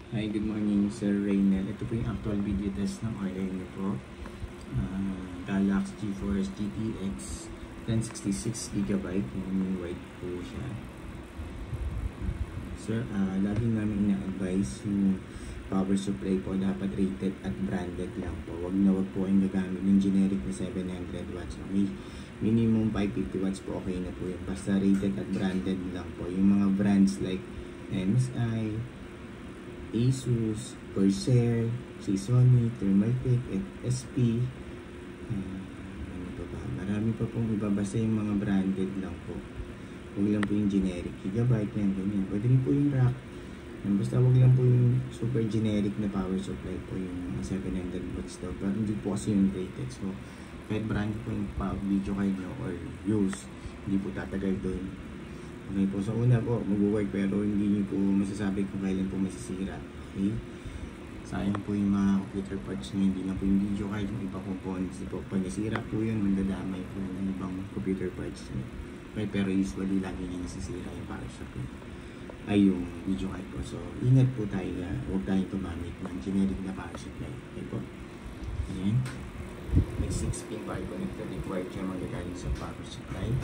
Hi, good morning Sir Raynel. Ito po yung actual video test ng order niyo po. Galaxy GeForce GTX 1066GB. Yung white po siya. Sir, lagi namin ina-advise yung power supply po dapat rated at branded lang po. Wag po kayong gagamit ng generic na 700 watts. Okay? Minimum 550 watts po okay na po yun. Basta rated at branded lang po. Yung mga brands like MSI, Asus, Corsair, Sony, Thermaltake, SP, ano pa ba? Marami pa pong iba, basta yung mga branded lang po. Huwag lang po yung generic, gigabyte yan, ganyan. Pwede rin po yung rack. Basta huwag lang po yung super generic na power supply po, yung 700 watts daw. Pero hindi po kasi yung rated. So, kahit brand po yung video card nyo or use, hindi po tatagal doon. Okay po, sa una po, mag-work pero hindi nyo po masasabi kung kailan po masisira. Okay? Sayang po yung mga computer parts nyo, hindi na po yung video card, yung iba components po. Pag nasira po yun, mandadamay po yung ibang computer parts nyo. Okay, pero usually lagi nyo nasisira yung power supply. Ay, yung video card po. So, ingat po tayo na huwag tayong tumamit ng generic na power supply. Okay po? Ayan. May 6-pin power connector required siya magagaling sa power supply.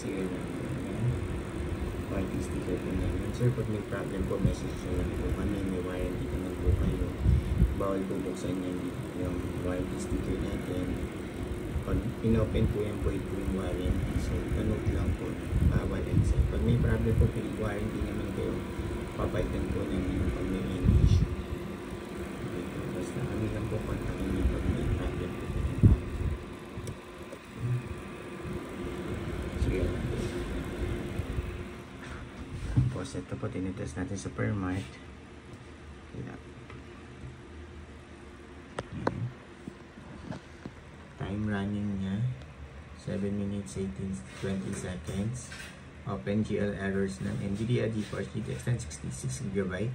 Sige lang. White sticker po namin. Sir, pag may problem po, message nyo lang po kami. May warranty naman po kayo. Bawal po buksan yung warranty sticker natin. Pag pinopen po yan po, ito yung warranty. So, tanong lang po. Bawal yan sir. Pag may problem po, may warranty naman kayo. Papalitan po namin pag may any issue. Okay po. Basta kami lang po kontakin nyo pag may problem po. Tapos ito po tinitest natin sa Permart. Time running niya 7 minutes 20 seconds. OpenGL errors ng NVIDIA GeForce GTX 1066GB.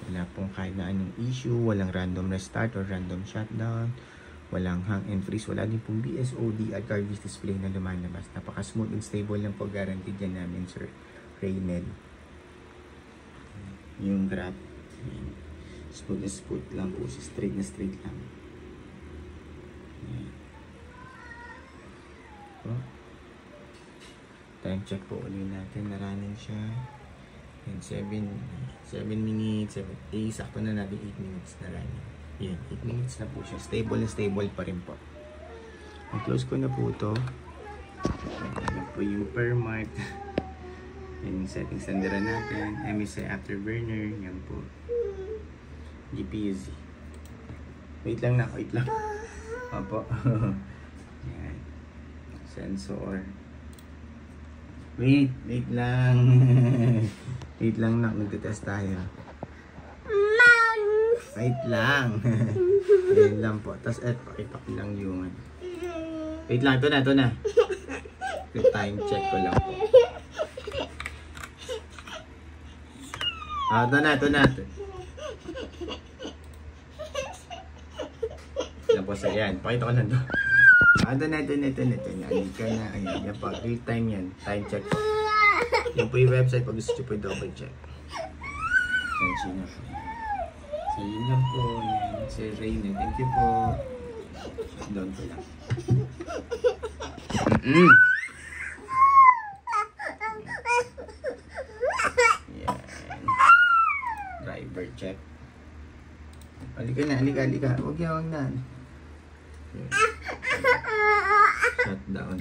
Wala pong kahit na anong issue, walang random restart or random shutdown, walang hang and freeze, wala din pong BSOD at cartridge display na lumalabas. Napaka-smooth and stable lang po, guaranteed yan namin Sir Raynel. Yung graph, smooth na smooth lang po, straight na straight lang. Time check po ulit natin, naranin siya. And 7 minutes, sakto na natin 8 minutes na running. Yan, 8 minutes na po siya. Stable na stable pa rin po. I-close ko na po ito. Yan po yung Permart. Yan yung settings na natin. MSI Afterburner. Yan po. GPU-Z. Wait lang na, wait lang. Opo. Yan. Sensor. Wait lang. Wait lang na, magte-test tayo. Wait lang. Ayan lang po. Tapos pakita ko lang yung wait lang, ito na. Yung time check ko lang po. Ito na. Tapos ayan, pakita ko lang ito. Ito na. Alika na. Ayan, yan po. Real time yan. Time check po. Yan po yung website. Pag gusto nyo po double check. Sensina po. So yun lang po. Yan. Sir Raynel. Thank you po. Down ko lang. Yan. Driver check. Alika na. Huwag na. Shutdown.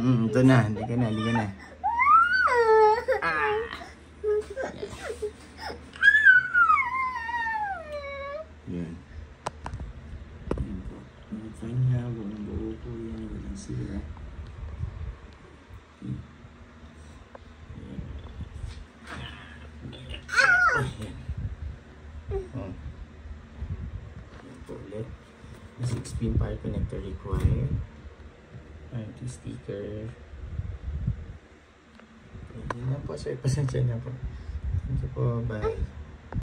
Ito na. Halika na. Yan. Yan po. Ang kanya, walang buo po yan. Walang sira. Yan. Yan po ulit. 6-pin power connector required. Ito sticker. Yan na po sir. Pasensya na po. Thank you po. Bye.